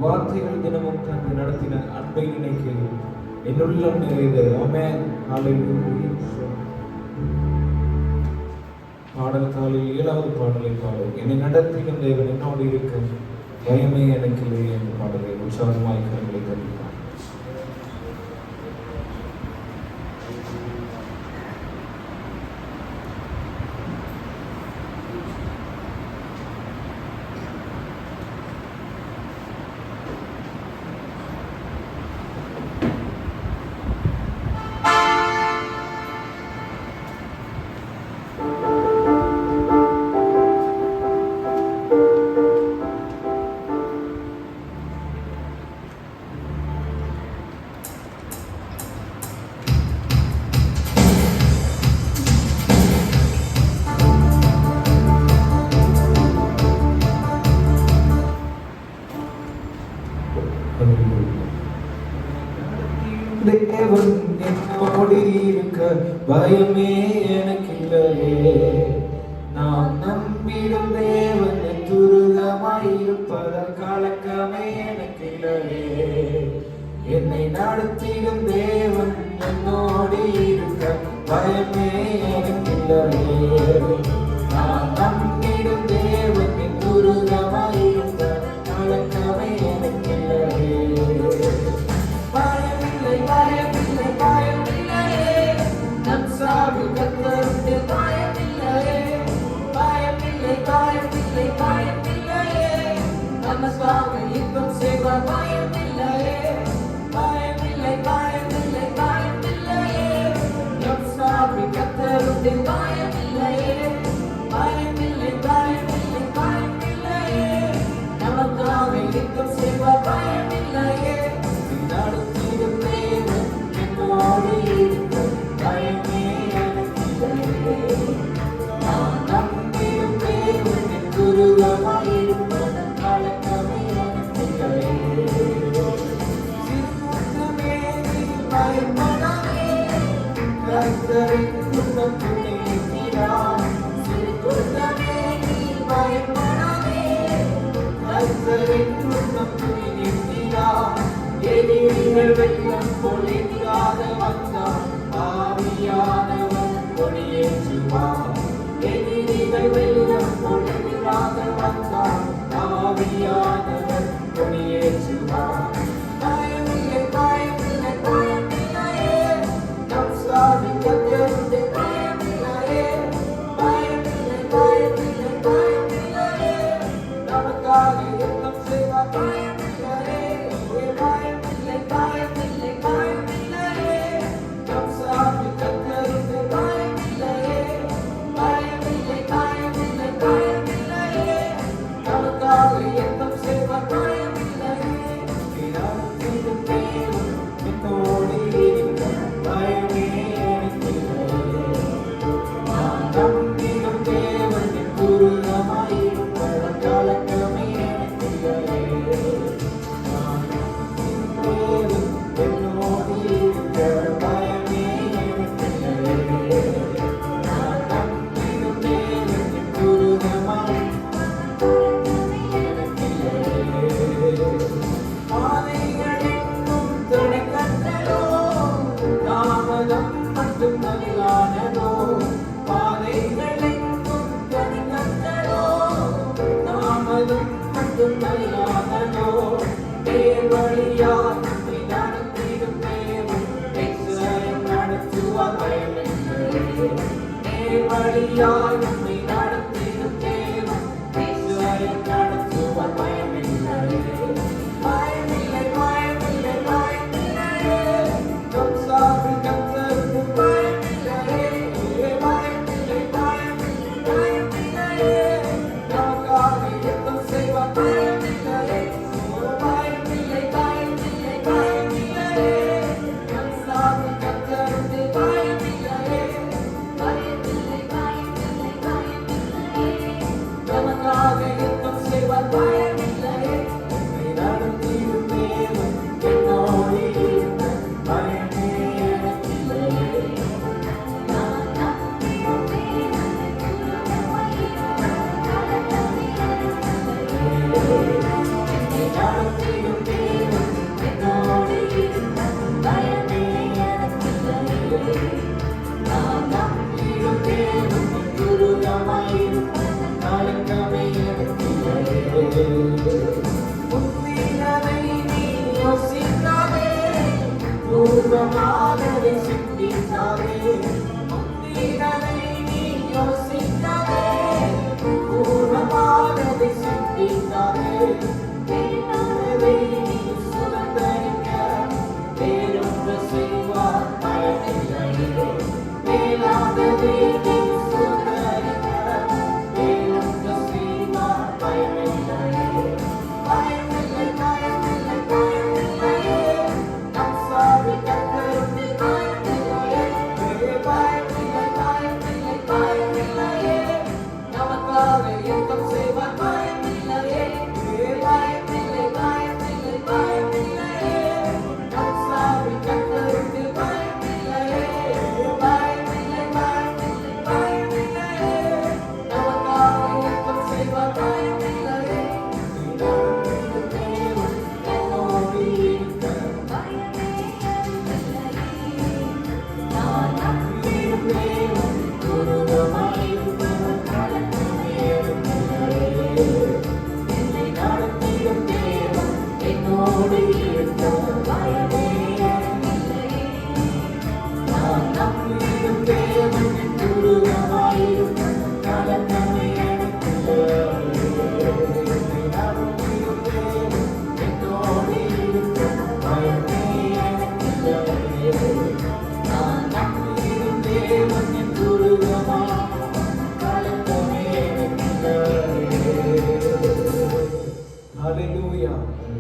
வார்த்தைகள் தினமும் தந்து நடத்தின அன்பை நினைக்கிறேன். என்னுள்ளம் நிறைந்த ஆமென். ஹல்லேலூயா. பாடல் காலையில் 7வது பாடலை பாடும். என்னை நடத்தின தேவன் என்னோடு இருக்கும், பயமே எனக்கு இல்லை என்ற பாடலை உற்சாகமாய் கரங்களை தருகிறார். தேவன் என்னோடு இருக்க, பயமே எனக்கு இல்லையே. நான் நம்பிடும் தேவன் துருகமாயிருப்பதால் கலக்கமே எனக்கு இல்லையே. என்னை நடத்திடும் தேவன் என்னோடு இருக்க, பயமே எனக்கு இல்லையே. நான் நம்பிடும் தேவன் துருகமாயிருப்பதால் கலக்கமே எனக்கு இல்லையே. நான் நம்பிடும் தேவன் துருகமாயிருப்பது கலக்கமே எனக்கில்லையே. முந்தினதை நீ யோசிக்காதே, பூர்வமானதை சிந்திக்காதே. முந்தினதை நீ யோசிக்காதே, பூர்வமானதை சிந்திக்காதே. மேலானதை நீ சுதந்தரிக்க வேறொன்று செய்வார் பயமில்லையே. மேலானதை நீ சுதந்தரிக்க வேறொன்று செய்வார் பயமில்லையே. பயமில்லை, பயமில்லை, பயமில்லையே. நம் சாவி கத்தருக்கு பயமில்லையே. பயமில்லை, பயமில்லை, பயமில்லையே. நமக்காக யுத்தம் செய்வார் பயமில்லையே. பயமில்லை, பயமில்லை, பயமில்லையே. நம் சாவி கத்தருக்கு பயமில்லையே. பயமில்லை, பயமில்லை, பயமில்லையே. நமக்காக யுத்தம் செய்வார் பயமில்லையே. என்னோடு இருக்க பயமே எனக்கில்லையே. நான் நம்பிடும் தேவன் துருகமாயிருப்பது கலக்கமே எனக்கில்லையே. என்னை நடத்திடும் தேவன் என்னோடு இருக்க பயமே எனக்கில்லையே. நான் நம்பிடும் தேவன் துருகமாயிருப்பது கலக்கமே எனக்கில்லையே. என்னை நடத்திடும் தேவன் என்னோடு இருக்க பயமே எனக்கில்லையே. நான் நம்பிடும் தேவன் துருகமா கலக்கமே எனக்கில்லையே. ஹல்லேலூயா.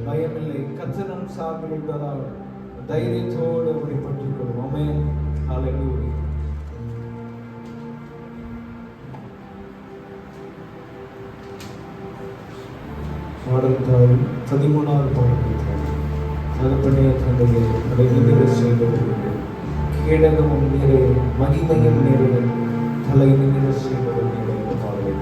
பயமில்லை, கர்த்தர் நம் சார்பில் உள்ளதால் தைரியத்தோடு அப்படி பற்றிக் கொள்வோம். ஆமென். ஹல்லேலூயா. பாடல்தாய் 13வது பாடல்தாய் தகப்பனே தந்தையே அடைந்து செய்தவர்களுக்கு கேடகமும் நீரே மகிமையும் நீரே தலை நிமிர செய்தவர் நீரே என்ற பாடலை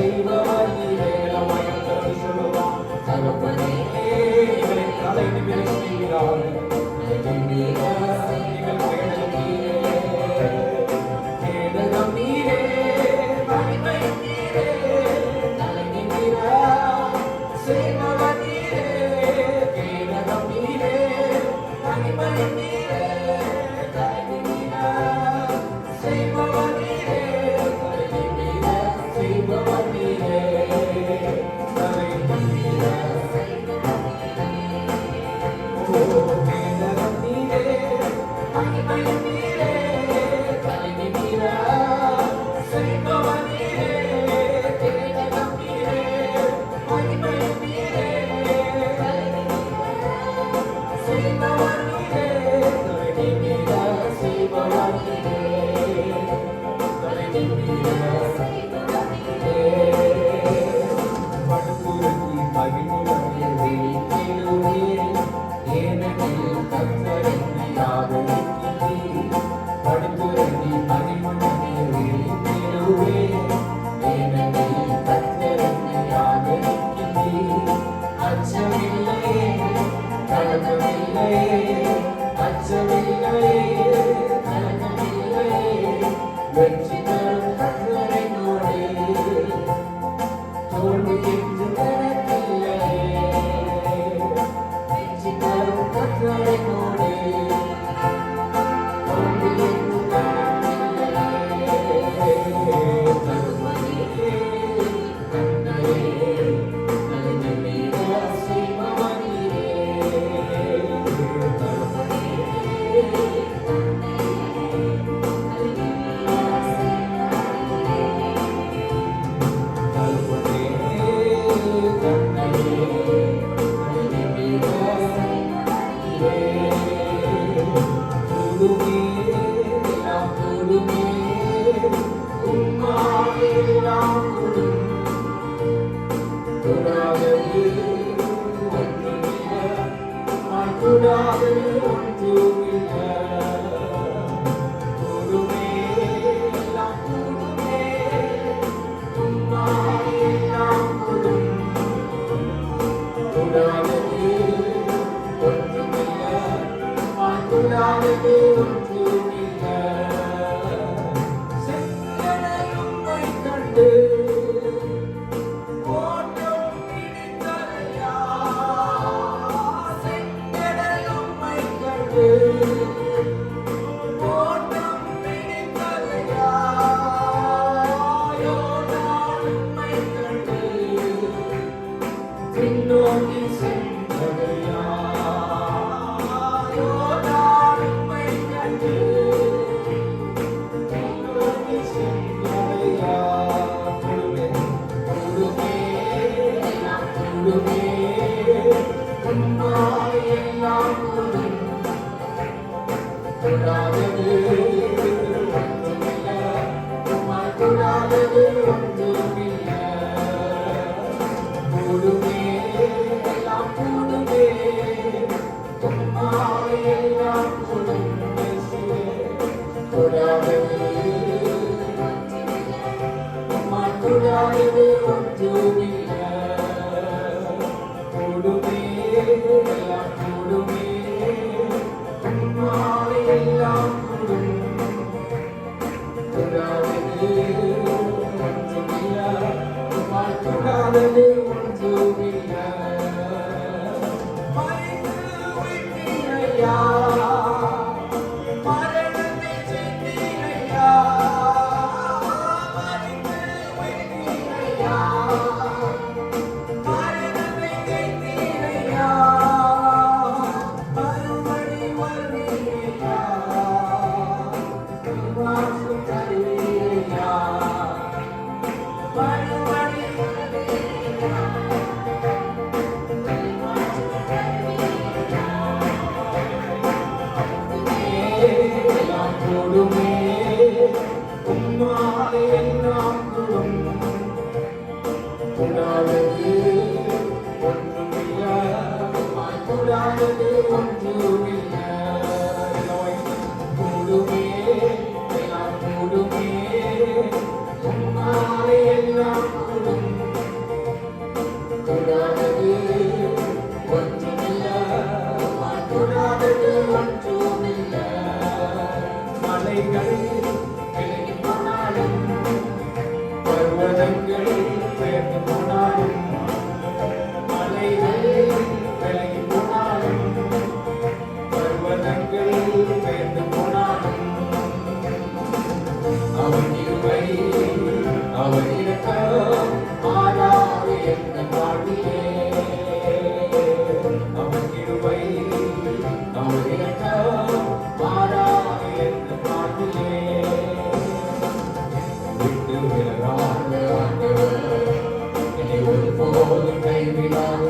செய்பவர் நீரே. எல்லாம் வாய்களை சொல்லுவோம். தகப்பனே எங்களை தலை நிமிர செய்கிறார். நீங்கள் கேடகம் நீரே, கேடகம் நீரே, மகிமை நீரே, தலை நிமிர செய்பவர் நீரே, கேடகம் நீரே, மகிமை நீரே, தலை நிமிர செய்பவர் நீரே, தலை நிமிர செய்பவர் நீரே, தலை நிமிர கேடகம் நீரே, மகிமை நீரே, தலை நிமிர செய்பவர் நீரே, கேடகம் நீரே, மகிமை நீரே, தலை நிமிர செய்பவர் நீரே, தலை நிமிர செய்பவர் நீரே, தலை நிமிர செய்பவர் நீரே. படுத்துறங்கி மகிழ்வுடனே விழித்திடுவேன், ஏனெனில் கர்த்தர் என்னை ஆதரிக்கிறீர். படுத்துறங்கி மகிழ்வுடனே விழித்திடுவேன், ஏனெனில் கர்த்தர் என்னை ஆதரிக்கிறீர். அச்சமில்லையே, கலக்கமில்லையே, அச்சமில்லையே, கலக்கமில்லையே, வெற்றி தரும் கர்த்தர் என்னோடே. தோல்வி என்று கணக்கில்லையே, வெற்றி தரும் கர்த்தர் என்னோடே. தோல்வி என்று கணக்கில்லையே, தருவதிலே கர்த்தரே, தலை நிமிர செய்பவர் நீரே, தருவதிலே கர்த்தரே, தலை நிமிர கூடுமே, எல்லாம் கூடுமே, உம்மால் எல்லாம் கூடும். கூடாதது ஒன்றுமில்லை, உம்மால் கூடாதது ஒன்றுமில்லை. கூடுமே, எல்லாம் கூடுமே, உம்மால் எல்லாம் கூடும். கூடாதது ஒன்றுமில்லை, உம்மால் கூடாதது ஒன்றுமில்லை. செங்கடல் உம்மைக் கண்டு ஓட்டம் பிடித்ததையா, செங்கடல் உம்மைக் கண்டு ஓட்டம் பிடித்ததையா, யோர்தான் உம்மைக் கண்டு பின்னோக்கி சென்றதையா, யோர்தான் உம்மைக் கண்டு பின்னோக்கி சென்றதையா. கூடுமே, கூடுமே, எல்லாம் கூடுமே, உம்மால் எல்லாம் கூடும். கூடாதது ஒன்றுமில்லை, உம்மால் கூடாதது ஒன்றுமில்லை. கூடுமே, எல்லாம் கூடுமே, உம்மால் எல்லாம் கூடும். இயேசுவே, கூடாதது உம்மால் கூடாதது ஒன்றுமில்லை. கூடுமே, எல்லாம் கூடுமே, உம்மால் எல்லாம் கூடும். கூடாதது ஒன்றுமில்லை, உம்மால் கூடாதது ஒன்றுமில்லை. மறைத்து வைத்தீரையா, மரணத்தை ஜெயித்தீரையா, மறைத்து வைத்தீரையா, மரணத்தை ஜெயித்தீரையா, மறுபடி வருவீரையா, வாசு தருவீரையா, மறுபடி வருவீரையா, வாசு தருவீரையா. எல்லாம் கூடுமே, உம்மால் எல்லாம் கூடும். கூடாதது ஒன்றுமில்லை, உம்மால் கூடாதது ஒன்றுமில்லை. கூடுமே, எல்லாம் கூடுமே, உம்மால் எல்லாம் கூடும்.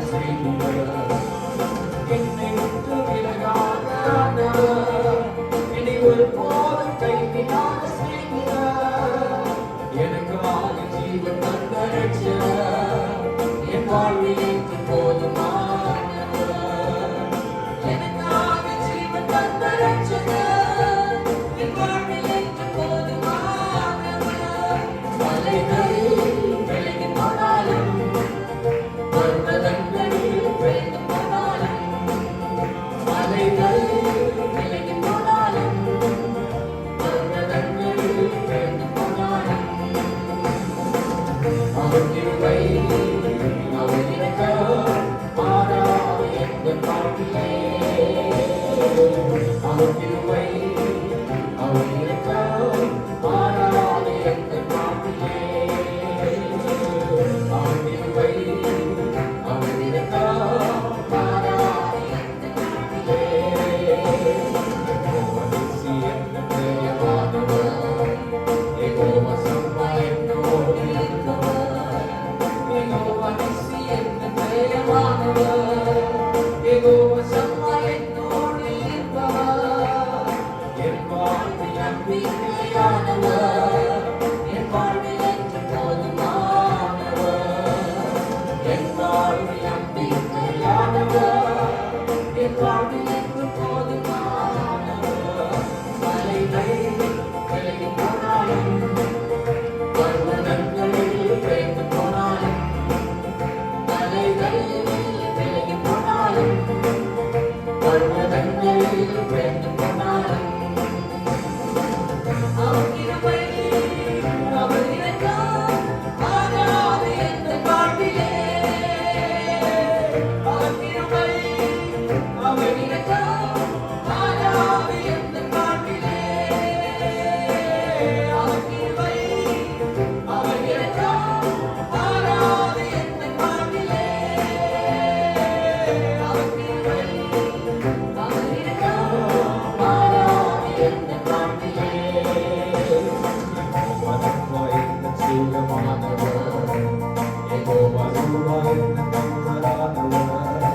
செய்கிறவர், என்னை விட்டு விலகாத ஆண்டவர், என்னை ஒருபோதும் கைவிடாத செய்கிறவர், எனக்காக ஜீவன் தந்த ரட்சகர், என் வாழ்வில் என்று போதுமானவர், எனக்காக ஜீவன் தந்த ரட்சகர், என் வாழ்வில் என்று போதுமானவர். மலைகள் விலகி போனாலும், பர்வதங்கள் விலகி போனாலும், மலைகள் விலகி போனாலும், பர்வதங்கள் விலகி போனாலும், அவர் கிருபை, அவர் இரக்கம் மாறாது எங்கள் வாழ்விலே. அவர் கிருபை, அவர் இரக்கம் மாறாது எங்கள் வாழ்விலே. அவர் கிருபை, அவர் இரக்கம் மாறாது எங்கள் வாழ்விலே. யெகோவா நிசி என்னும் ஜெயமானவர், யெகோவா சம்மா என்னோடு இருக்கிறவர், யெகோவா நிசி என்னும் ஜெயமானவர், யெகோவா சம்மா என்னோடு இருப்பவர், என் வாழ்வில் நம்பிக்கையானவர், என் வாழ்வில் என்று போதுமானவர். என் வாழ்வில் நம்பிக்கையானவர், என் வாழ்வில் என்று போதுமானவர். மலைகள் விலகி போனாலும், பர்வதங்கள் விலகி போனாலும், மலைகள் விலகி போனாலும், பர்வதங்கள் விலகி போனாலும், அவர் கிருபை, அவர் இரக்கம் மாறாது எங்கள் வாழ்விலே. அவர் கிருபை, அவர் இரக்கம் மாறாது எங்கள் வாழ்விலே. அவர் கிருபை, அவர் இரக்கம் மாறாது எங்கள் வாழ்விலே. அவர் கிருபை, அவர் இரக்கம் மாறாது எங்கள் வாழ்விலே. யெகோவா என்னும் சுகமானவர், யெகோவா என்னும் நம்பரானவர்,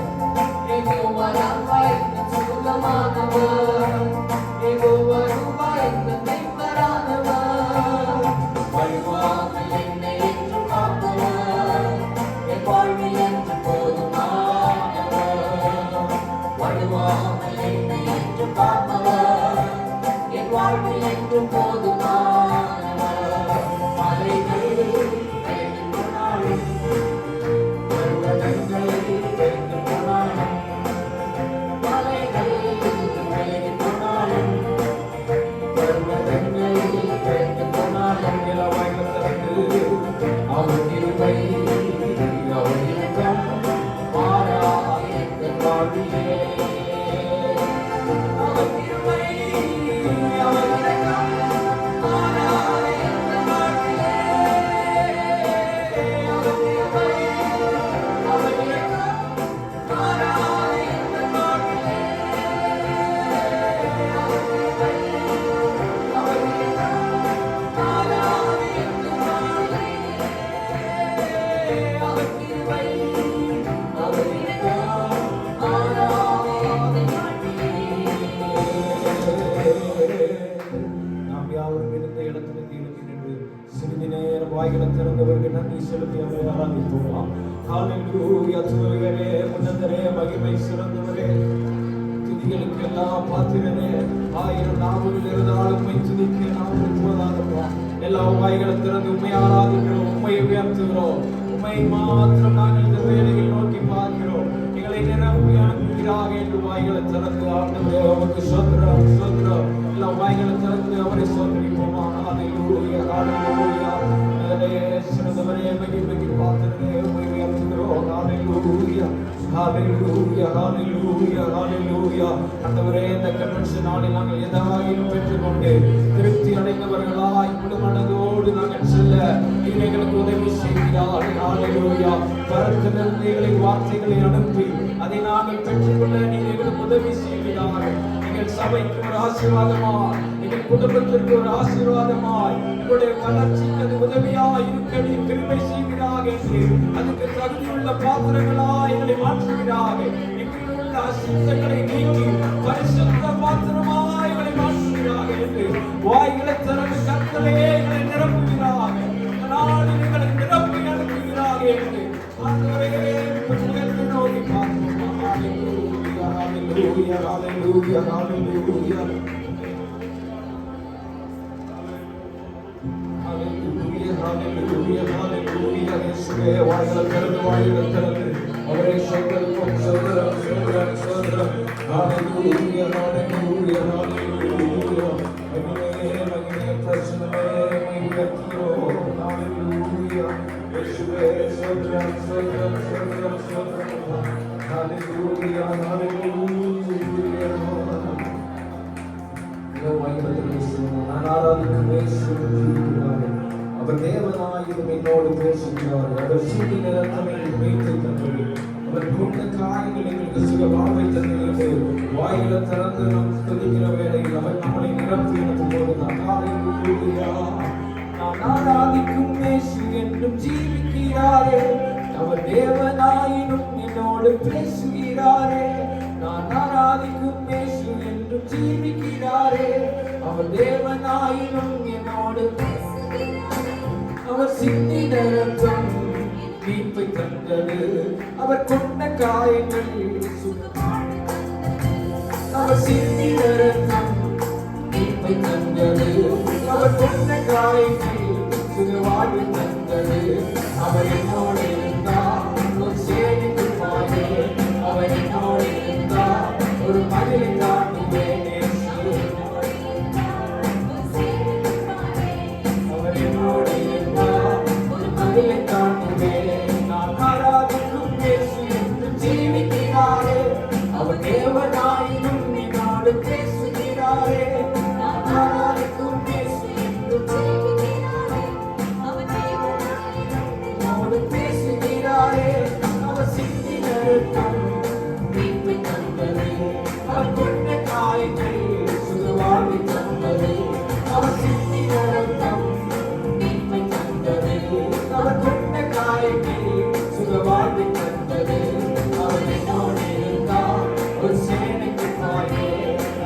யெகோவா ராஃபா என்னும் சுகமானவர், யெகோவா ரூபா என்னும் மெய்ப்பரானவர், வழிவாமல் என்னை என்று காப்பவர், என் வாழ்வில் என்று போதுமானவர். வழிவாமல் என்னை என்று காப்பவர், என் வாழ்வில் என்று போதுமானவர். மலைகள் விலகி போனாலும், பர்வதங்கள் விலகி போனாலும், மலைகள் விலகி போனாலும், பர்வதங்கள் விலகி போனாலும், நிலவாய்கள் திறந்து அவர் கிருபை, அவர் இரக்கம் மாறாது எங்கள் வாழ்விலே. அவர் கிருபை, அவர் இரக்கம் மாறாது எங்கள் வாழ்விலே. அவர் கிருபை, அவர் இரக்கம் மாறாது எங்கள் வாழ்விலே. அவர் கிருபை, அவர் இரக்கம் மாறாது எங்கள் வாழ்விலே. அவர் கிருபை, அவர் இரக்கம் மாறாது எங்கள் வாழ்விலே. நாம் யாவரும் இருந்த இடத்திலிருந்து எழுப்பி நின்று சிறிது நேரம் வாய்களை திறந்தவர்கள் நன்றி செலுத்தி அவரை ஆராதிப்போம். ஹல்லேலூயா. துதிகளே, உன்னதரே, மகிமை சிறந்தவரே, துதிகளுக்கு எல்லாம் பாத்திரரே, ஆயிரம் நாவுகள் இருந்தாலும் உம்மை துதிக்க நாவுகள் போதாதப்பா. எல்லா வாய்களை திறந்து உம்மை ஆராதிக்கிறோம், உம்மை உயர்த்துகிறோம், உம்மை மாத்திரம் நாங்கள் இந்த வேலையில் நோக்கி பார்க்கிறோம். எங்களை நிரம்பி அனுப்புகிறாக என்று வாய்களை திறந்து ஆண்டவரே உமக்கு ஸ்தோத்திரம், ஸ்தோத்திரம். எல்லா வாய்களை திறந்து அவரை ஸ்தோத்திரிப்போமா. ஹல்லேலூயா, ஹல்லேலூயா. சிறந்தவரே, மகிமைக்கு பாத்திரரே, உம்மை உயர்த்துகிறோம். ஹல்லேலூயா, ஹல்லேலூயா, ஹல்லேலூயா, ஹல்லேலூயா. ஆண்டவரே, இந்த கன்வென்ஷன் நாளில் நாங்கள் எதாயிலும் பெற்றுக்கொண்டு திருப்தி அடைந்தவர்களாய் முழு மனதோடு நாங்கள் செல்ல நீர் எங்களுக்கு உதவி செய்கிறார். ஹல்லேலூயா. பரத்திலிருந்து எங்களுக்கு வார்த்தைகளை அனுப்பி அதை நாங்கள் பெற்றுக்கொள்ள நீர் எங்களுக்கு உதவி செய்கிறார். எங்கள் சபைக்கு ஒரு ஆசீர்வாதமாய், எங்கள் குடும்பத்திற்கு ஒரு ஆசீர்வாதமாய், எங்களுடைய வளர்ச்சிக்கு அது உதவியாய் இருக்க நீர் கிருபை செய்கிறார் என்று அதுக்கு தகுதியுள்ள உள்ள பாத்திரங்களாய் எங்களை மாற்றுகிறார். எங்களில் உள்ள அசுத்தங்களை நீக்கி பரிசுத்த பாத்திரமாய் எங்களை மாற்றுகிறார் என்று வாய்களை திறந்து கர்த்தரே எங்களை நிரப்புகிறார். நாளில் எங்களை நிரப்பி அனுப்புகிறார் என்று ஆண்டவரே உம்மை நோக்கி பார்க்கிறோம். ஹalleluya ஹalleluya ஹalleluya ஹalleluya Hallelujah, hallelujah, இயேசுவே வாய்கள் திறந்து வாய்கள் திறந்து அவரை சோதரம் சோதரம் சோதரம் சோதரம் Hallelujah, hallelujah, hallelujah மகிமையே மகிமையே பிரசன்னமே மகிமையோ Hallelujah, இயேசுவே சோதரம் சோதரம் சோதரம் சோதரம் Hallelujah, hallelujah நான் ஆராதிக்கும் இயேசுவை அவர் தேவனாயும் என்னோடு பேசுகிறார். அவர் சூடி நிறத்தமை வைத்து தந்தது. அவர் கொண்ட காயங்கள் எங்களுக்கு சுகமாவை தந்தது. வாயில திறந்து நாம் துதிக்கிற வேளையில் அவர் நம்மளை நிரப்பி அனுப்பும்போது நான் ஆராதிக்கும் இயேசு என்றும் ஜீவிக்கிறாரே. அவர் தேவனாயினும் என்னோடு பேசுகிறாரே. நான் ஆராதிக்கும் இயேசு என்றும் ஜீவிக்கிறாரே. அவர் தேவனாயினும் என்னோடு அவர் சிந்தின ரத்தம் மீட்பை தந்தது. அவர் கொண்ட காயங்கள் அவர் சிந்தின ரத்தம் மீட்பை தந்தது. அவர் கொண்ட காயங்கள் சுகவாழ்வு தந்தது. அவர் என்னோடு இருந்தார் ஒரு சேமிப்பு பாயே. அவர் என்னோடு இருந்தார் ஒரு மகிழை தாண்டுவேன். அவர் தேவனாயினும் என்னோடு பேசுகிறாரே. நான் ஆராதிக்கும் இயேசு என்றும் ஜீவிக்கிறாரே. அவர் தேவனாயினும் என்னோடு பேசுகிறாரே. அவர் சிந்தின ரத்தம் மீட்பை தந்தது. அவர் கொண்ட காயங்கள் சுகவாழ்வை தந்தது. அவர் சிந்தின ரத்தம் மீட்பை தந்தது. அவர் கொண்ட காயங்கள் சுகவாழ்வை தந்தது. அவர் என்னோடு ஒரு சேனைக்கு பாயே.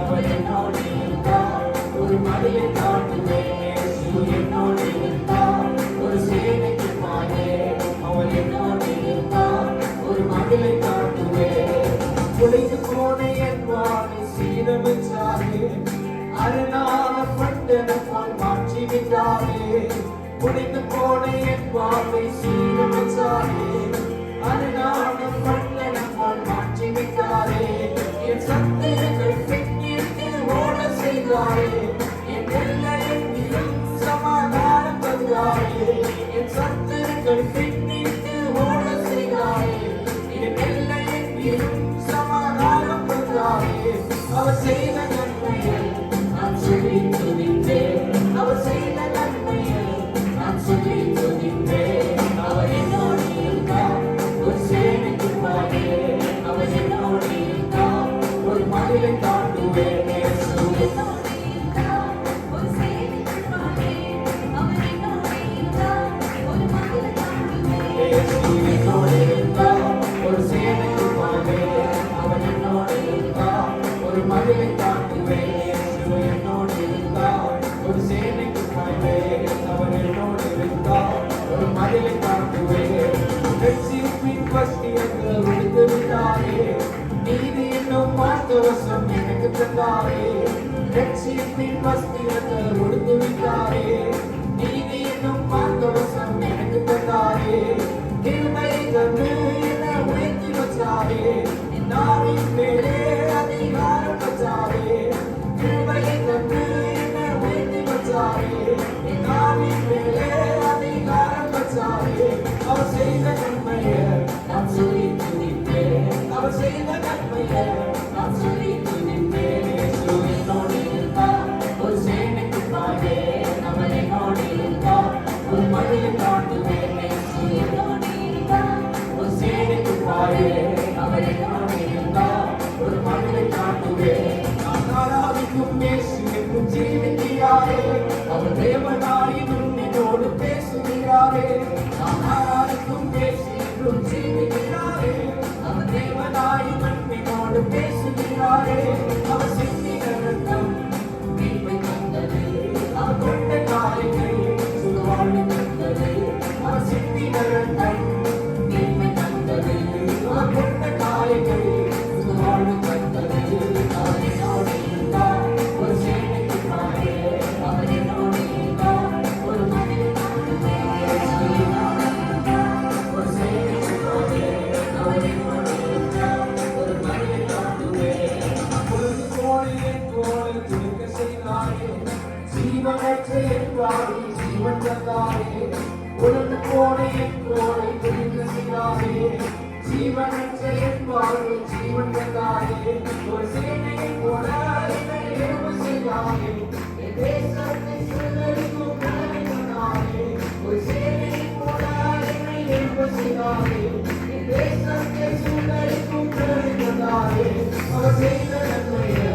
அவர் என்னோடு இருந்தார் ஒரு மடியை தாண்டுவேன். என்னோடு இருந்தார் ஒரு சேனைக்கு பாயே. அவர் என்னோடு இருந்தார் ஒரு மடியை தாண்டுவேன். உடைந்து போன என் வாழை சீரமைச்சாரே. அரணான பட்டன போல் மாற்றி விட்டாரே. உடைந்து போன என் வாழை சீரமைச்சாரே. அரணான பட்டன போல் மாற்றி விட்டாரே. என் சத்துருக்கள் பின்னிட்டு ஓட செய்தாரே. என் எல்லையில் சமாதானம் தந்தாரே. என் சத்துருக்கள் பின்னிட்டு ஓட செய்தாரே. என் எல்லையில் சமாதானம் தந்தாரே. அவர் செய்த நன்மையை நான் சொல்லி துதித்தேன். அவர் செய்த நன்மையை நான் சொல்லி துதித்தேன். அவர் என்னோடு இருந்தார் ஒரு சேனைக்கு பாயே. அவர் என்னோடு இருந்தார் ஒரு மதிலை தாண்டுவேன். ஒரு சேனைக்கு பாயே. அவர் என்னோடு இருந்தார் ஒரு மதிலை தாண்டுவேன். என்னோடு இருந்தார் ஒரு சேனைக்கு பாயே. அவர் என்னோடு இருந்தார் ஒரு மதிலை தாண்டுவேன். ரட்சிப்பின் பஸ்தியத்தை விடுத்து விட்டாரே. நீதி என்னும் மார்க்கவசம் எனக்கு தந்தாரே. ரட்சிப்பின் பஸ்தியத்தை விடுத்து விட்டாரே. நீதி என்னும் மார்க்கவசம் எனக்கு தந்தாரே. கிருபை தந்து என்னை உயர்த்தி வச்சாரே. நாவின் மேலே அதிகாரம் வச்சாரே. கிருபை தந்து என்னை உயர்த்தி வச்சாரே. நாவின் மேலே அதிகாரம் வச்சாரே. அவர் செய்த நன்மையை நான் சொல்லி துதித்தேன். அவர் செய்த நன்மையை நான் சொல்லி துதித்தேன். என்னோடு இருந்தார் ஒரு சேனைக்கு பாயே. அவர் என்னோடு இருந்தார் ஒரு மதிலை தாண்டுவேன். ஒரு சேனைக்கு பாயே. அவர் என்னோடு இருந்தார் ஒரு மதிலை தாண்டுவேன். நான் ஆராதிக்கும் இயேசு என்றும் ஜீவிக்கிறாரே. அவர் தேவனாயினும் என்னோடு பேசுகிறாரே. நான் ஆராதிக்கும் இயேசு கரம் மீட்பு தந்தது. அவர் கொண்ட காயங்கள் வாழ்வு தந்தது. அவர் என்னோடு இருந்தார், ஒரு சேனைக்கு பாரு. அவர் என்னோடு இருந்தார், ஒரு மனிதன் ஒரு சேனைக்கு பாரு. அவர் என்னோடு இருந்தார், ஒரு மனிதன் பொழுது போல என் கோலை துடிக்க செய்தாயே, ஜீவனற்ற என் வாழ்வை ஜீவன் தந்தாயே. பொழுது போல என் கோலை துடிக்க செய்தாயே, ஜீவனற்ற என் வாழ்வை ஜீவன் தந்தாயே. ஒரு சேனையை போல என்னை எழும்ப செய்தாயே, என் தேசத்தை சுதந்தரிக்கும் கனவை தந்தாயே. ஒரு சேனையை போல என்னை எழும்ப செய்தாயே, என் தேசத்தை சுதந்தரிக்கும் கனவை தந்தாயே. அவர் செய்த நன்மையை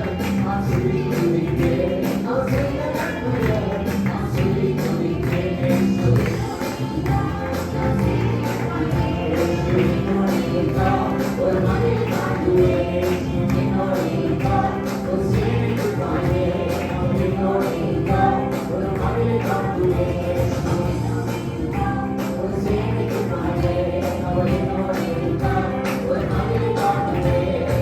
நான் சொல்லி துதிப்பேன். அவர் செய்த நன்மையை நான் சொல்லி துதிப்பேன். ஒரு மனிதன் தாங்குவேன். என்னோடு இருந்தார், ஒரு சேனைக்கு பாரு. அவர் என்னோடு இருந்தார், ஒரு மனிதன் தாங்குவேன். ஒரு சேனைக்கு பாரு. அவர் என்னோடு இருந்தார், ஒரு மனிதன் தாங்குவேன்.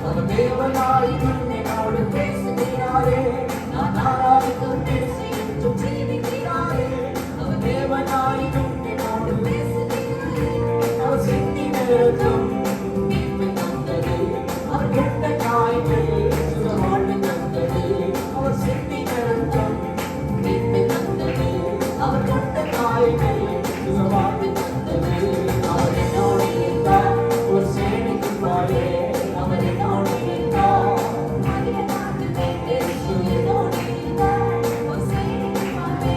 அவர் தேவனாய் என்னோடு பேசுகிறாரே, நான் ஆராதிக்கும் பேசி என்றும் ஜீவிக்கிறாரே. அவர் தேவனாய் என்னோடு பேசுகிறாரே, அவர் சென்னி நிறுத்தம் மீட்பு தந்தது. அவர் கொண்ட காய்கள் சுகவாழ்வு தந்தது. அவர் சென்னி நிறுத்தம் மீட்பு தந்தது. அவர் கொண்ட காய்கள் சுகவாழ்வு தந்தது. அவர் என்னோடு இருந்தார், ஒரு சேனைக்கு பாரு. அவர் என்னோடு இருந்தார், இயேசு என்னோடு இருந்தார், ஒரு சேனைக்கு பாரு.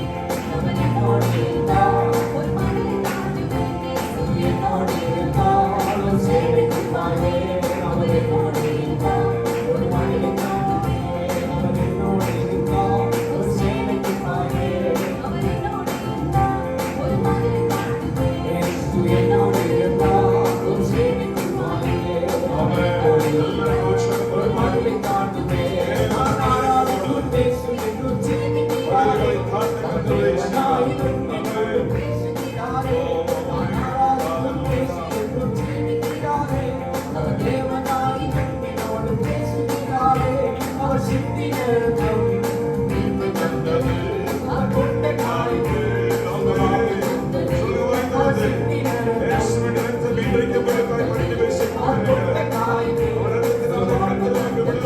அவர் என்னோடு இருந்தார், ஒரு மனிதன் தாங்குவேன். இயேசு என்னோடு இருந்தார், ஒரு சேனைக்கு பாரு. அவர் என்னோடு இருந்தார், ஒரு மனிதன் தாங்குவேன். அவர் என்னோடு இருந்தார், ஒரு சேனைக்கு பாரு. அவர் என்னோடு இருந்தார், ஒரு மனிதன் தாங்குவேன். இயேசு என்னோடு இருந்தார், ஒரு சேனைக்கு பாரு. ஒரு மனிதனை தாண்டுவேன். நான் ஆராதிக்கும் பேசி என்றும் ஜீவிக்கிறாரே. அவர் தேவனாய் என்னோடு பேசுகிறாரே. நான் ஆராதிக்கும் பேசி என்றும் ஜீவிக்கிறாரே. அவர் தேவனாய் என்னோடு பேசுகிறாரே. அவர் சிந்தி நிறுத்தம் மீட்பு தந்தது. அவர் கொண்ட காய்கள் சுகவாழ்வு தந்தது. அவர் சிந்தி நிறுத்தம் அவர் கொண்ட காய்கள் சுகவாழ்வு தந்தது.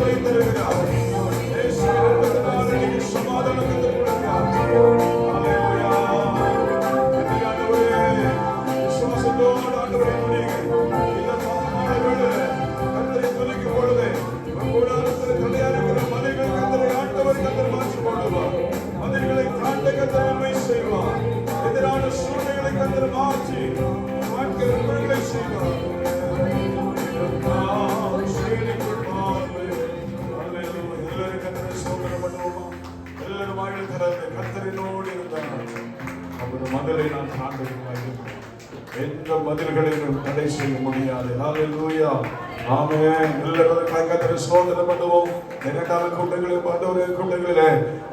எதிரான சூழ்நிலைகளை கத்தர் மாற்றி வாழ்க்கை நன்மைகளை செய்வார். எல்லாரும் கத்தரை சோதனை பண்ணுவோமா? எல்லாரும் வாழ தரது கத்தரினோடு இருந்தார். அவர் மகளை நான் தாண்டுகிறேன். எந்த மதில்களையும் தடை செய்ய முடியாது. ஹல்லேலூயா. ஆமென். எல்லாரும் கத்தரை சோதனை பண்ணுவோம். இரண்டாவது கூட்டங்களில் பண்டோரே கூட்டங்களிலே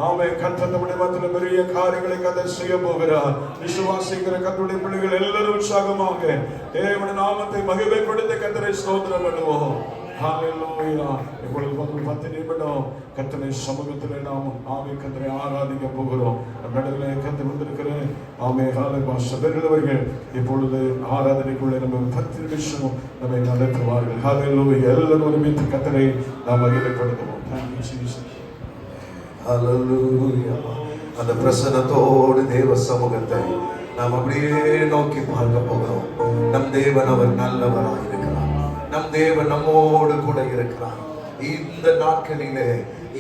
ஆமென். கர்த்தர் நம்முடைய மத்தியில் பெரிய காரியங்களை கத்தர் செய்ய போகிறார். விசுவாசிக்கிற கர்த்தருடைய பிள்ளைகள் எல்லாரும் உற்சாகமாக தேவனுடைய நாமத்தை மகிமைப்படுத்த கர்த்தரை சோதனை பண்ணுவோம். ஹல்லேலூயா. இப்பொழுது 10 நிமிடம் கர்த்தருடைய சமூகத்தில் நாம் கர்த்தரை ஆராதிக்க போகிறோம். நடுவிலே கர்த்தர் வந்திருக்கிறேன். சபைகளவர்கள் இப்பொழுது ஆராதனைக்குள்ளே நம்ம 10 நிமிஷம் நம்மை நடத்துவார்கள். ஹல்லேலூயா. எல்லாரும் ஒருமித்து கர்த்தரை நாம் மகிமைப்படுத்துவோம். Thank you, Jesus. ஹல்லேலூயா. அந்த பிரசன்னத்தோடு தேவ சமூகத்தை நாம் அப்படியே நோக்கி பார்க்க போகிறோம். நம் தேவன் அவர் நல்லவராக இருக்கிறார். நம் தேவன் நம்மோடு கூட இருக்கிறார். இந்த நாட்களிலே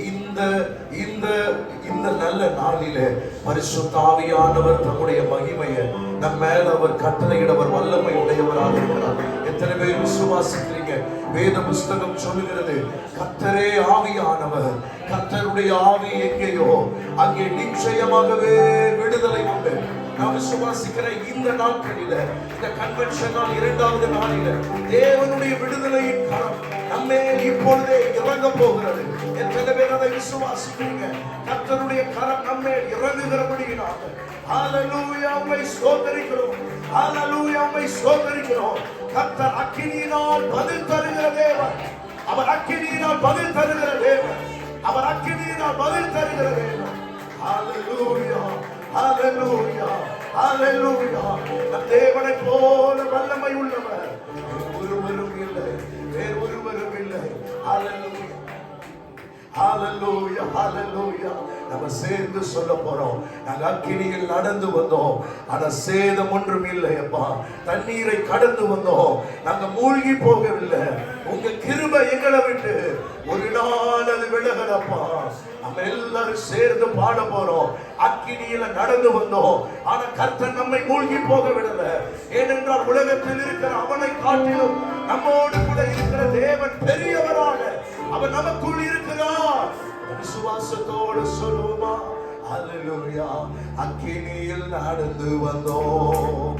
இந்த இந்த இந்த நல்ல நாளிலே பரிசுத்த ஆவியானவர் தம்முடைய மகிமையை நம் மேல அவர் கட்டளையிடவர் வல்லமை உடையவராக இருக்கிறார். எத்தனை பேர் விசுவாசிக்கிறீங்க? வேத புஸ்தகம் சொல்லுகிறது, கர்த்தரே ஆவியானவர். கர்த்தருடைய ஆவி எங்கேயோ அங்கே நிச்சயமாகவே விடுதலை உண்டு. நான் விசுவாசிக்கிற இந்த நாட்களில, இந்த கன்வென்ஷன் நாள் 2வது நாளில தேவனுடைய விடுதலையின் கரம் நம்மே இப்பொழுதே இறங்க போகிறது. எத்தனை பேர் அதை விசுவாசிக்கிறீங்க? கர்த்தருடைய கரம் நம்மே இறங்குகிறபடியினால ஹalleluya உம்மை ஸ்தோத்திரிக்கிறோம். ஹalleluya உம்மை ஸ்தோத்திரிக்கிறோம். கர்த்தர் அக்கினியினால் பதில் தருகிற தேவன். அவர் அக்கினியினால் பதில் தருகிற தேவன். அவர் அக்கினியினால் பதில் தருகிற தேவன். ஹalleluya ஹalleluya ஹalleluya. நம் தேவனை போல வல்லமை உள்ளவர் ஒருவரும் இல்லை, வேறு ஒருவரும் இல்லை. ஹalleluya ஹalleluya ஹalleluya. நம்ம சேர்ந்து சொல்ல போறோம். நாங்க அக்கினியில் நடந்து வந்தோம், ஆனா சேதம் ஒன்றும் இல்லை அப்பா. தண்ணீரை கடந்து வந்தோம், நாங்க மூழ்கி போகவில்லை. உங்க கிருபை எங்களை விட்டு ஒரு நாள் அது விலகலப்பா. நம்ம எல்லாரும் சேர்ந்து பாட போறோம். அக்கினியில நடந்து வந்தோம், ஆனா கர்த்தர் நம்மை மூழ்கி போக விடல. ஏனென்றால் உலகத்தில் இருக்கிற அவனை காட்டிலும் நம்மோடு கூட இருக்கிற தேவன் பெரியவராக அவர் நமக்குள் இருக்கிறார். விசுவாசத்தோடு சொல்லுமா ஹalleluya. அக்கினியில் நடந்து வந்தோம்,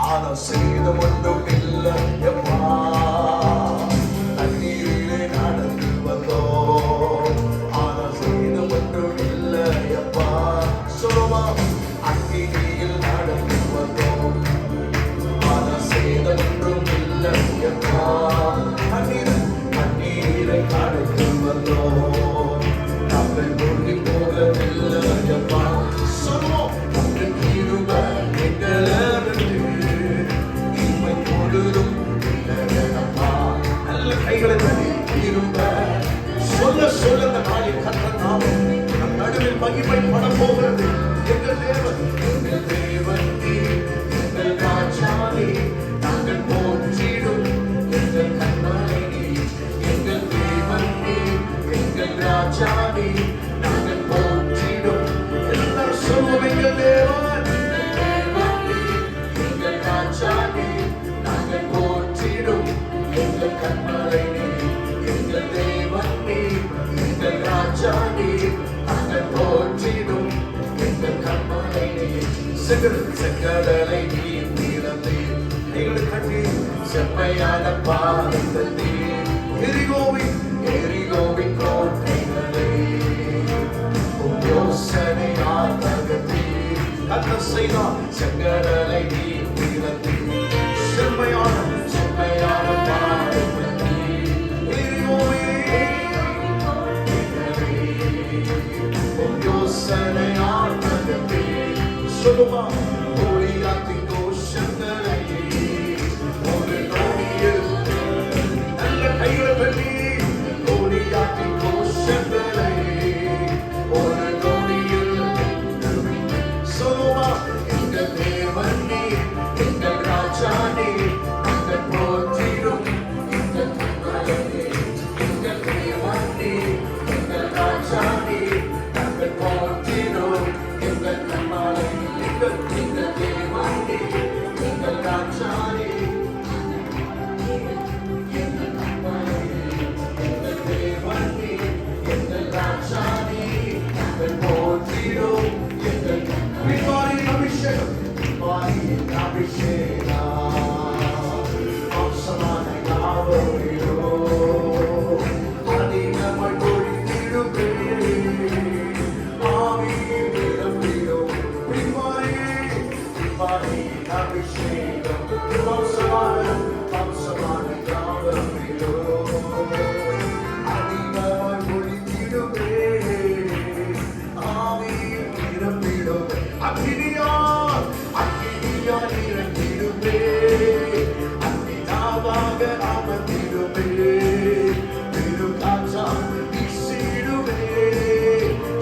ஆனா சேதம் ஒன்றும் இல்லை அப்பா. தண்ணீரிலே நடந்து வந்தோம், ஆனா சேதம் ஒன்றும் இல்லை அப்பா. சொல்லுமா அக்கினியில் நடந்து வந்தோம், ஆனா சேதம் ஒன்றும் இல்லை அப்பா. தண்ணீரை கடந்து வந்தோம், நாங்கள் மூழ்கி போகவில்லை அப்பா. சொல்லுவோம் உங்கள் கிருபை எங்களை விட்டு இம்மை பொழுதும் இல்லையப்பா. நல்ல கைகளை தட்டி கிருபை சொல்ல சொல்ல இந்த நாளில் கர்த்தர் நாமம் நம் நடுவில் மகிமைப்பட போகிறது. எங்கள் தேவன் நீர், எங்கள் ராஜாவே, நாங்கள் போற்றிடும் எங்கள் கண்மலை நீர். எங்கள் தேவன் நீர், எங்கள் ராஜாவே, நாங்கள் போற்றிடும். எல்லாரும் சொல்லுவோம் எங்கள் தேவன் நீர், எங்கள் ராஜாவே, நாங்கள் போற்றிடும் எங்கள் கண்மலை நீர். எங்கள் தேவன் நீர், எங்கள் ராஜாவே, நாங்கள் போற்றிடும் எங்கள் கண்மலை நீர். செங்கடலை நீர் நீளந்தீர், நீங்கள் கட்டி செம்மையான பாதத்தீர். எரிகோவின் கோட்டைகளே யோசனையால் தகர்த்தீர். கர்த்தர் செய்தார் செங்கடலை நீர் நீளந்தீர், செம்மையான பாதத்தீர். யோசனையால் தகர்த்தீர். சொல்லுமா கோலியாத்தின் கோஷங்களை ஒரு நொடியில் நல்ல கைகளை தட்டி கோலியாத்தின் கோஷங்களை ஒரு நொடியில் சொல்லுமா எங்கள் தேவன் நீர், எங்கள் ராஜா நீர், நாங்கள் போற்றிடும் எங்கள் கண்மலை நீர். எங்கள் தேவன் நீர், எங்கள் ராஜா நீர், நாங்கள் போற்றிடும் எங்கள் கண்மலை நீர். எங்கள் தேவன் நீர், எங்கள் ராஜா நீர், எங்கள் கண்மலை நீர். எங்கள் தேவன் நீர், எங்கள் ராஜா நீர், நாங்கள் போற்றிடும் எங்கள் கண்மலை நீர். அபிஷேகம் அபிஷேகம் மாம்சமான யாவரையோ அதிகமாய் பொழிந்திடுமே. ஆவியில் நிரம்பிடும் அபிஷேகம் மாம்சமான யாவரையோ அதிகமாய் பொழிந்திடுமே. ஆவியில் நிரம்பிடும் அக்கினியால் இறங்கிடுமே. அக்கினாவாக அமர்ந்திடுமே. பெரும் காற்றா வீசிடுமே.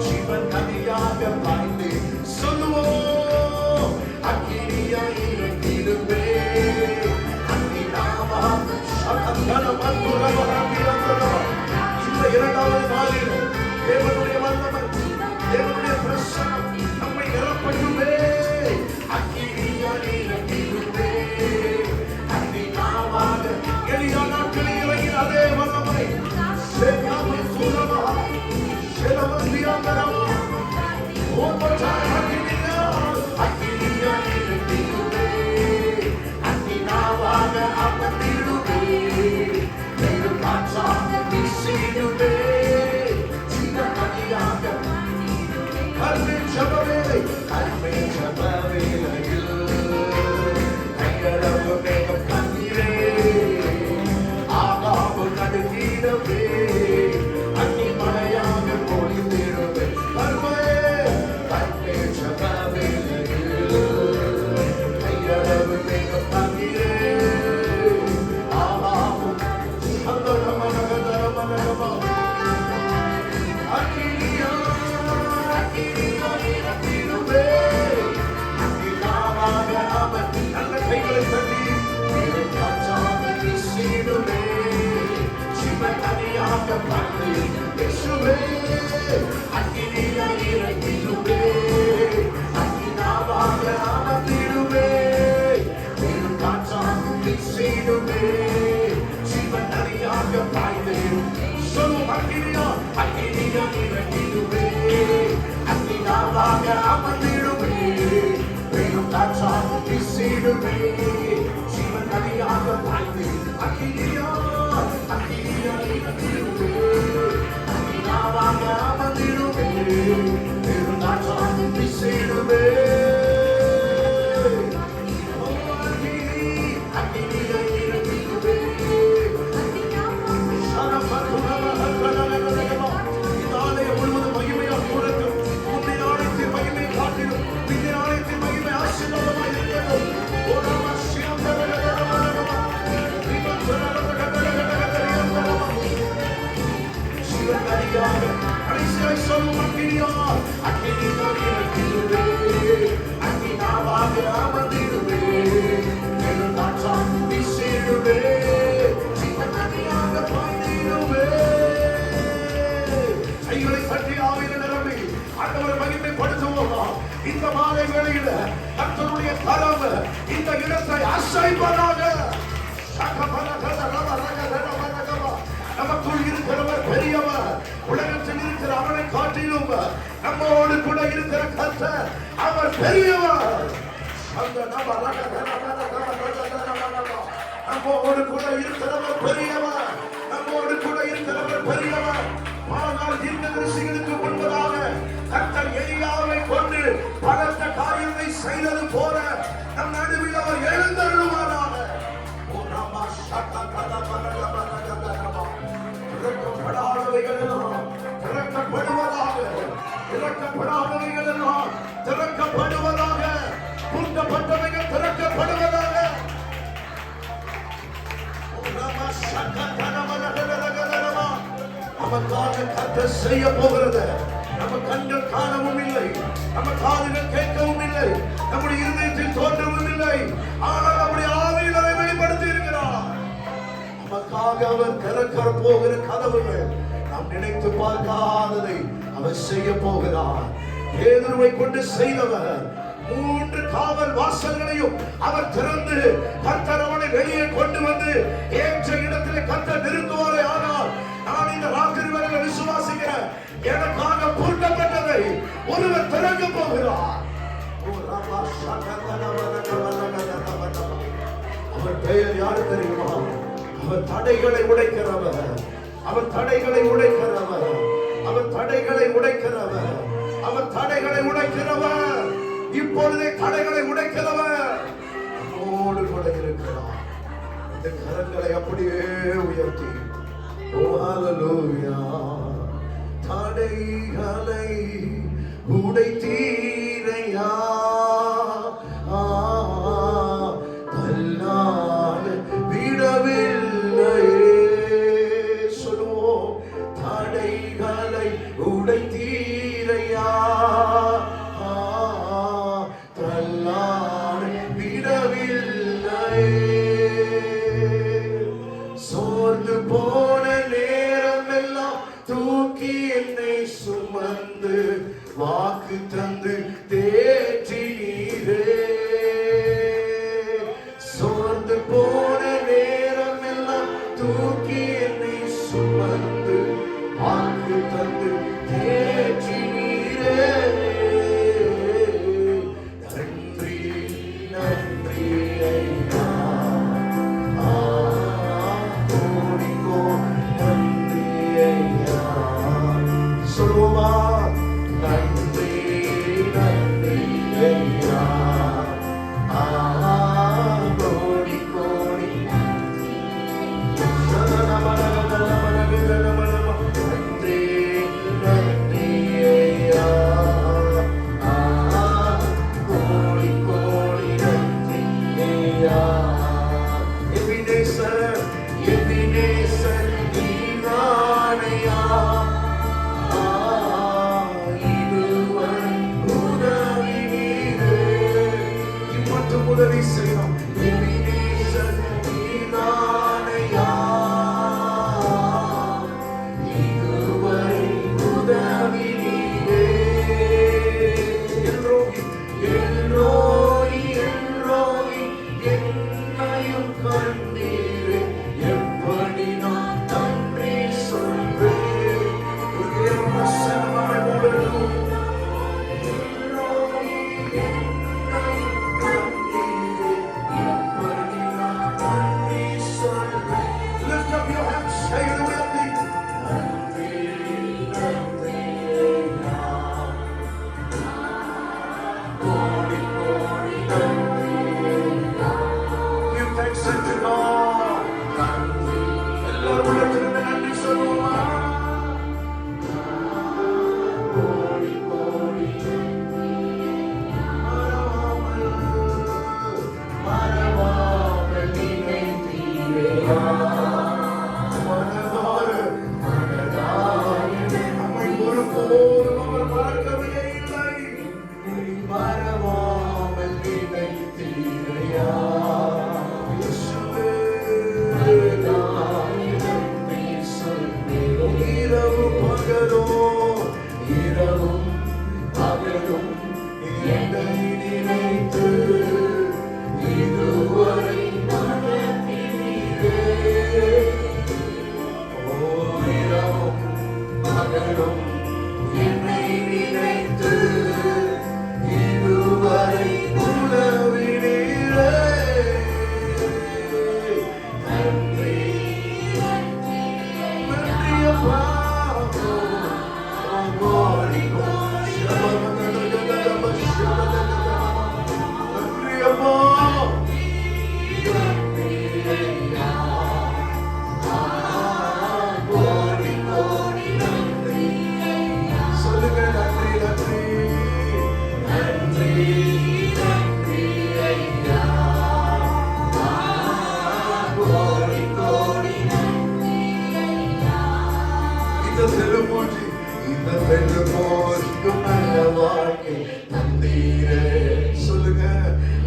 ஜீவன் நதியாக பாய்ந்து சொல்லுவோம் அக்கினியா காற்றாக வீசிடுமே ஜீவன் நதியாக பாய்ந்து அக்கினியா இறங்கிடுமே அக்கினாவாக அமர்ந்திடுமே பெருங்காற்றாக வீசிடுமே இந்த மாலை வேளையில கர்த்தருடைய கரம் இந்த இடத்தை அசைப்பதாக. நமக்குள் இருக்கிறவர் பெரியவர், உலகத்தில் இருக்கிற அவனை காட்டிலும் நம்மோடு கூட இருக்கிற கர்த்தர் அவர் பெரியவர். அந்த நம்மோடு கூட இருக்கிறவர் பெரியவர், நம்மோடு கூட இருக்கிறவர் பெரியவர். ஆனால் தீர்க்கதரிசிகளுக்கு முன்பதாக கர்த்தர் எலியாவை கொண்டு பலத்த காரியத்தை செய்தது போல நம் நடுவில் அவர் எழுந்தருளுவாராக. திறக்கப்படாதவைகள் எல்லாம் திறக்கப்படுவதாக, பூட்டப்பட்டவைகள் திறக்கப்படுவதாக. நமக்காக கர்த்தர் செய்ய போகிறது. நம்ம கண்கள் காணவும் இல்லை, நம்ம காதுகள் கேட்கவும் இல்லை, நம்முடைய இருதயத்தில் தோன்றவும் இல்லை. ஆனால் நம்முடைய ஆவியில் அதை வெளிப்படுத்தி இருக்கிறார். நமக்காக அவர் திறக்க போகிற கதவுகள் நாம் நினைத்து பார்க்காததை அவர் செய்ய போகிறார். பேதுருவை கொண்டு செய்தவர் 3 காவல் வாசல்களையும் அவர் திறந்து கர்த்தர் அவனை வெளியே கொண்டு வந்து ஏற்ற இடத்திலே கர்த்தர் நிறுத்துவாரே. ஆனால் நான் இந்த ராத்திரி வேளையில விசுவாசிக்கிறேன், எனக்காக பூட்டப்பட்டதை ஒருவர் திறக்க போகிறார். அவர் பெயர் யாரு தெரியுமா? அவர் தடைகளை உடைக்கிறவர், அவர் தடைகளை உடைக்கிறவர், அவர் தடைகளை உடைக்கிறவர், அவர் தடைகளை உடைக்கிறவர். இப்பொழுதே தடைகளை உடைக்கிறவர் நம்மோடு கூட இருக்கிறார். இந்த கரங்களை அப்படியே உயர்த்தி ஓ ஹல்லேலூயா. தடைகளை உடைத்தீரையா, தள்ளாட விடவில்லையே. சொல்லுவோம், தடைகளை உடைத்தீரையா, தள்ளாட விடவில்லையே. சோர்ந்து போன நேரம் எல்லாம் தூக்கி என்னை சுமந்து வாக்கு தந்து தேற்றினீரே. சோர்ந்து போன நேரம் எல்லாம் தூக்கி என்னை சுமந்து வாக்கு தந்து தேற்றினீரே. நன்றி நன்றி ஐயா, கோடிக்கோ நன்றி ஐயா. சொல்லுவா, நன்றி நன்றி ஐயா, கோடி கோடி நன்றி நன்றி ஐயா, கோடி கோடி நன்றி ஐயா. எபினேசர் எபினேசர் நீதானையா, இதுவரை உதவி நீரே. இம்மட்டும் உதவி செய்யும் எபினேசர் நீதானையா, இதுவரை உதவி நீரே. எல்லோரி எல்லோரி எல்லோரி என்னையும் கண்டீரே, எப்படி நான் நன்றி சொல்வேன். எல்லோரி என்னையும் கண்டீரே,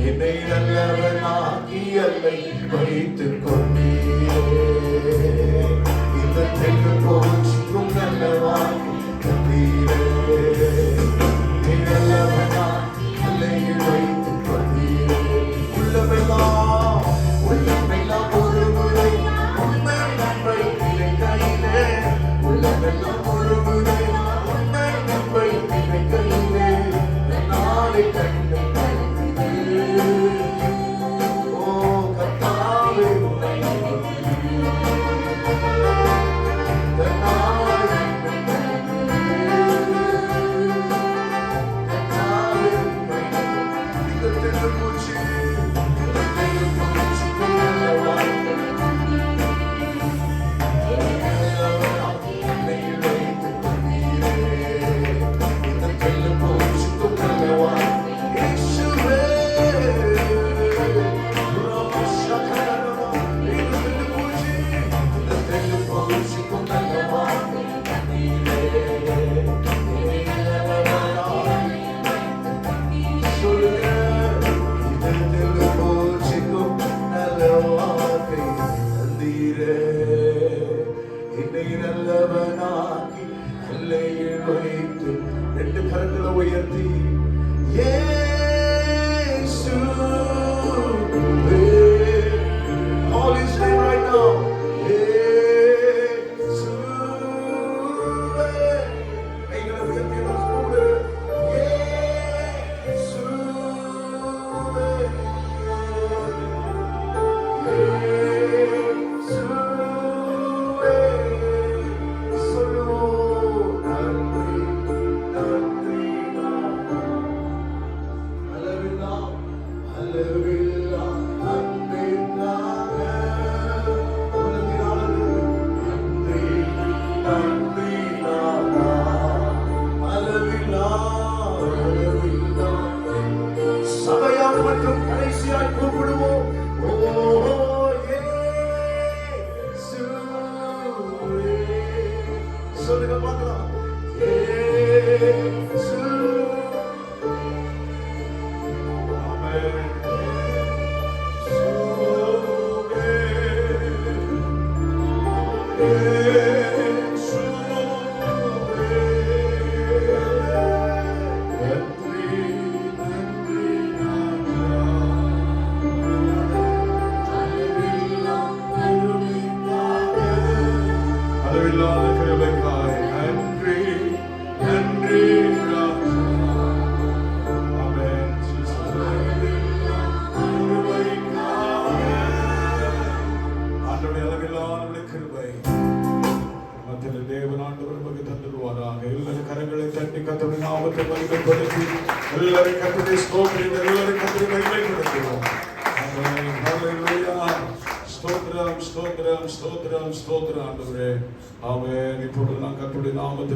என்னை நல்லவனாக்கி அல்லை வைத்துக் கொண்டீரே. இந்த தெற்கு போச்சுக்கும் நல்லவாக்கி தந்தீரே. என்னை நல்லவனாக்கி அல்லை வைத்துக் கொண்டீரே. உள்ளமெல்லாம் ஒரு முறை உண்மை நம்பை நினைக்கையிலே. உள்ளமெல்லாம் ஒரு முறை உண்மை நம்பை நினைக்கையிலே. நாளை கண்டு ஓ கர்த்தாவே உம்மை நல்லவனாக்கி அல்லையில் வைத்து ரெண்டு கரங்களை உயர்த்தி இயேசுவே. Call his name right now. இயேசுவே. கைகளை உயர்த்தி எல்லாம் கூப்பிடு. இயேசுவே. சபையார் மட்டும் கடைசியாய் கூப்பிடுவோம். ஓ இயேசுவே. சொல்லுங்க பார்க்கலாம். இயேசு. ஆமென். அளவில்லாத கிருபைக்காய் நன்றி நன்றி ராஜா. ஆமென். ஆண்டவரே அளவில்லாத கிருபை மத்திய தேவன் ஆண்டவர் நமக்கு தந்துடுவாராக. எல்லாரும் கரங்களை தட்டி கர்த்தருடைய நாமத்தை மகிமைப்படுத்தி எல்லாரும் கர்த்தருடைய ஸ்தோத்திரம் எல்லாரும் கர்த்தரை மகிமைப்படுத்துவோம். ஆமென். ஹல்லேலூயா. ஸ்தோத்திரம் ஸ்தோத்திரம் ஸ்தோத்திரம் ஸ்தோத்திரம் ஆண்டவரே. ஆமென். இப்பொழுது நான் கர்த்தருடைய நாமத்தை